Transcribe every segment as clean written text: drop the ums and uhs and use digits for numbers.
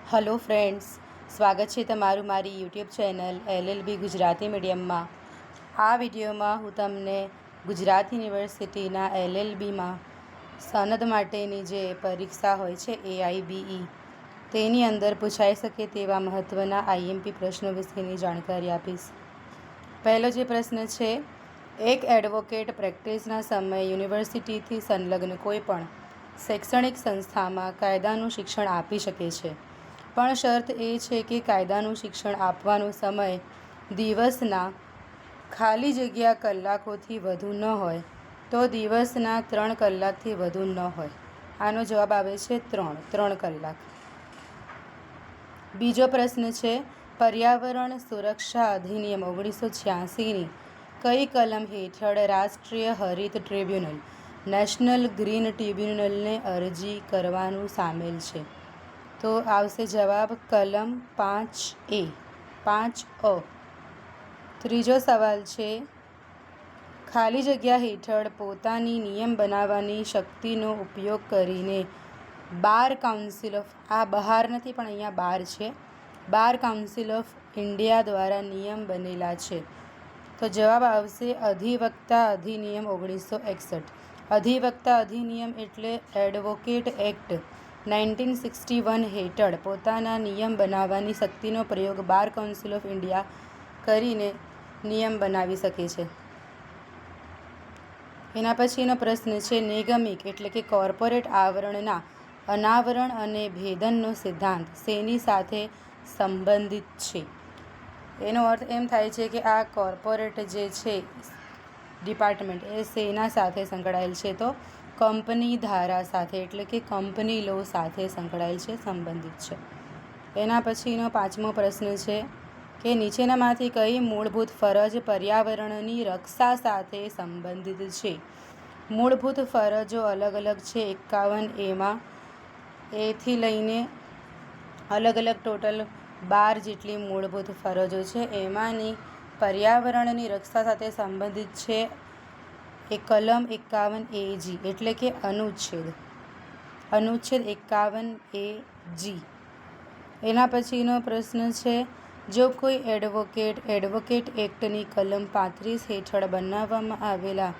Hello friends, સ્વાગત છે તમારું મારી યુટ્યુબ ચેનલ LLB ગુજરાતી મીડિયમમાં। આ વિડીયોમાં હું તમને ગુજરાત યુનિવર્સિટીના LLBમાં સનદ માટેની જે પરીક્ષા હોય છે AIBE તેની અંદર પૂછાઈ શકે તેવા મહત્ત્વના IMP પ્રશ્નો વિશેની જાણકારી આપીશ। પહેલો જે પ્રશ્ન છે, એક એડવોકેટ પ્રેક્ટિસના સમયે યુનિવર્સિટીથી સંલગ્ન કોઈપણ શૈક્ષણિક સંસ્થામાં કાયદાનું શિક્ષણ આપી શકે છે, પણ શરત એ છે કે કાયદાનું શિક્ષણ આપવાનો સમય દિવસના ખાલી જગ્યા કલાકોથી વધુ ન હોય તો દિવસના 3 કલાકથી વધુ ન હોય। આનો જવાબ આવે છે 3 કલાક। બીજો પ્રશ્ન છે, પર્યાવરણ સુરક્ષા અધિનિયમ 1986ની કઈ કલમ હેઠળ રાષ્ટ્રીય હરિત ટ્રિબ્યુનલ નેશનલ ગ્રીન ટ્રિબ્યુનલને અરજી કરવાનું સામેલ છે? તો આવશે જવાબ કલમ 5A। ત્રીજો સવાલ છે, ખાલી જગ્યા હેઠળ પોતાની નિયમ બનાવવાની શક્તિનો ઉપયોગ કરીને બાર કાઉન્સિલ ઓફ, આ બહાર નથી પણ અહીંયા બાર છે, બાર કાઉન્સિલ ઓફ ઇન્ડિયા દ્વારા નિયમ બનેલા છે? તો જવાબ આવશે અધિવક્તા અધિનિયમ 1961। અધિવક્તા અધિનિયમ એટલે એડવોકેટ એક્ટ 1961 હેઠળ પોતાના નિયમ બનાવવાની શક્તિનો પ્રયોગ બાર કાઉન્સિલ ઓફ ઇન્ડિયા કરીને નિયમ બનાવી શકે છે। એના પછીનો પ્રશ્ન છે, નિગમિક એટલે કે કોર્પોરેટ આવરણના અનાવરણ અને ભેદનનો સિદ્ધાંત શેની સાથે સંબંધિત છે? એનો અર્થ એમ થાય છે કે આ કોર્પોરેટ જે છે ડિપાર્ટમેન્ટ એ શેના સાથે સંકળાયેલ છે? તો કંપની ધારા સાથે એટલે કે કંપની લો સાથે સંકળાયેલ છે, સંબંધિત છે। એના પછીનો પાંચમો પ્રશ્ન છે કે નીચેનામાંથી કઈ મૂળભૂત ફરજ પર્યાવરણની રક્ષા સાથે સંબંધિત છે? મૂળભૂત ફરજો અલગ અલગ છે 51Aમાં, એથી લઈને અલગ અલગ ટોટલ 12 જેટલી મૂળભૂત ફરજો છે। એમાંની પર્યાવરણની રક્ષા સાથે સંબંધિત છે એ કલમ 51AG એટલે કે અનુચ્છેદ 51AG। એના પછીનો પ્રશ્ન છે, જો કોઈ એડવોકેટ એક્ટની કલમ 35 હેઠળ બનાવવામાં આવેલા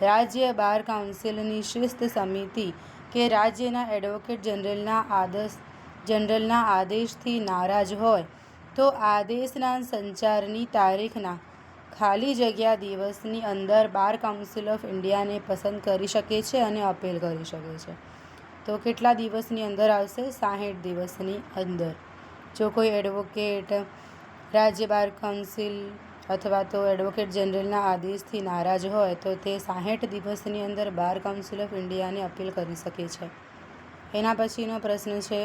રાજ્ય બાર કાઉન્સિલની શિસ્ત સમિતિ કે રાજ્યના એડવોકેટ જનરલના આદેશથી નારાજ હોય તો આદેશના સંચારની તારીખના ખાલી જગ્યા દિવસની અંદર બાર કાઉન્સિલ ઓફ ઇન્ડિયાને પસંદ કરી શકે છે અને અપીલ કરી શકે છે। તો કેટલા દિવસની અંદર આવશે? 60 દિવસની અંદર। જો કોઈ એડવોકેટ રાજ્ય બાર કાઉન્સિલ અથવા તો એડવોકેટ જનરલના આદેશથી નારાજ હોય તો તે 60 દિવસની અંદર બાર કાઉન્સિલ ઓફ ઇન્ડિયાને અપીલ કરી શકે છે। એના પછીનો પ્રશ્ન છે,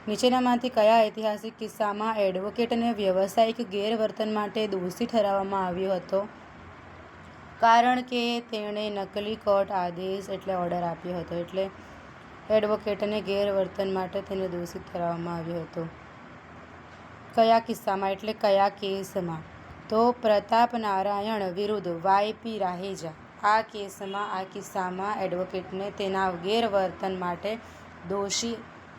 નીચેનામાંથી કયા ઐતિહાસિક કિસ્સામાં એડવોકેટને વ્યવસાયિક ગેરવર્તન માટે દોષી ઠરાવવામાં આવ્યો હતો? કારણ કે તેણે નકલી કોર્ટ આદેશ એટલે ઓર્ડર આપ્યો હતો, એટલે એડવોકેટને ગેરવર્તન માટે તેને દોષિત ઠરાવવામાં આવ્યો હતો। કયા કિસ્સામાં એટલે કયા કેસમાં? તો પ્રતાપ નારાયણ વિરુદ્ધ YP રાહેજા, આ કિસ્સામાં એડવોકેટને તેના ગેરવર્તન માટે દોષી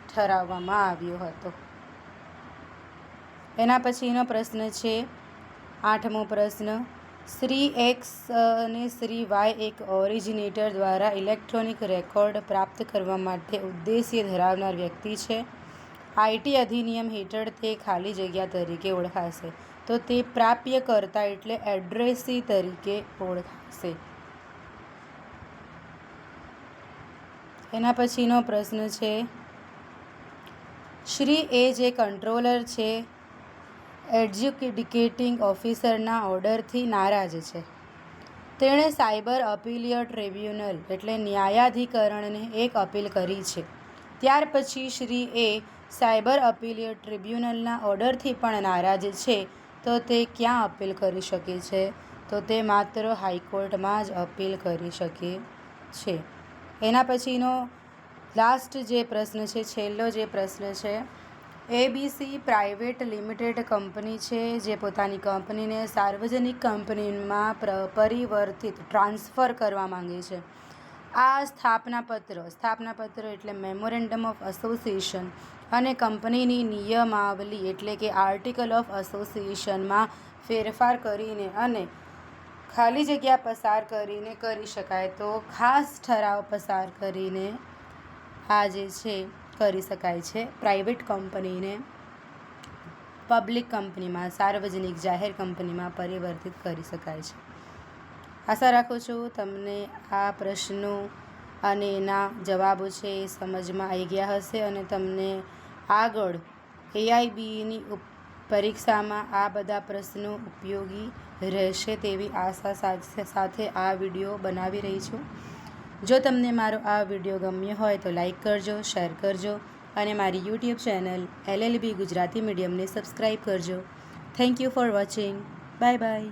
ઠરાવવામાં આવ્યો હતો। એના પછીનો પ્રશ્ન છે 8મો પ્રશ્ન, શ્રી X અને શ્રી Y એક ઓરિજિનેટર દ્વારા ઇલેક્ટ્રોનિક રેકોર્ડ પ્રાપ્ત કરવા માટે ઉદ્દેશ્ય ધરાવનાર વ્યક્તિ છે। IT અધિનિયમ હેઠળ તે ખાલી જગ્યા તરીકે ઓળખાશે, તો તે પ્રાપ્યકર્તા એટલે એડ્રેસી તરીકે ઓળખાશે। એના પછીનો પ્રશ્ન છે, શ્રી A જે કંટ્રોલર છે એડજ્યુડિકેટિંગ ઓફિસરના ઓર્ડરથી નારાજ છે, તેણે સાયબર અપીલિયટ ટ્રિબ્યુનલ એટલે ન્યાયાધિકરણને એક અપીલ કરી છે। ત્યાર પછી શ્રી A સાયબર અપીલિયટ ટ્રિબ્યુનલના ઓર્ડરથી પણ નારાજ છે, તો તે ક્યાં અપીલ કરી શકે છે? તો તે માત્ર હાઈકોર્ટમાં જ અપીલ કરી શકે છે। એના પછીનો લાસ્ટ જે પ્રશ્ન છે, છેલ્લો જે પ્રશ્ન છે, ABC પ્રાઇવેટ લિમિટેડ કંપની છે જે પોતાની કંપનીને સાર્વજનિક કંપનીમાં ટ્રાન્સફર કરવા માંગે છે, આ સ્થાપનાપત્ર એટલે મેમોરેન્ડમ ઓફ એસોસિએશન અને કંપનીની નિયમાવલી એટલે કે આર્ટિકલ ઓફ એસોસિએશનમાં ફેરફાર કરીને અને ખાલી જગ્યા પસાર કરીને કરી શકાય. તો ખાસ ઠરાવ પસાર કરીને આ જે છે કરી શકાય છે. પ્રાઇવેટ કંપનીને પબ્લિક કંપનીમાં, સાર્વજનિક જાહેર કંપનીમાં પરિવર્તિત કરી શકાય છે. આશા રાખું છું તમને આ પ્રશ્નો અને એના જવાબો છે એ સમજમાં આવી ગયા હશે અને તમને આગળ AIBની પરીક્ષામાં આ બધા પ્રશ્નો ઉપયોગી રહેશે તેવી આશા સાથે આ વિડીયો બનાવી રહી છું. જો તમને મારો આ વિડીયો ગમ્યો હોય તો લાઈક કરજો, શેર કરજો અને મારી YouTube ચેનલ LLB ગુજરાતી મીડિયમને સબસ્ક્રાઈબ કરજો. Thank you for watching. Bye by.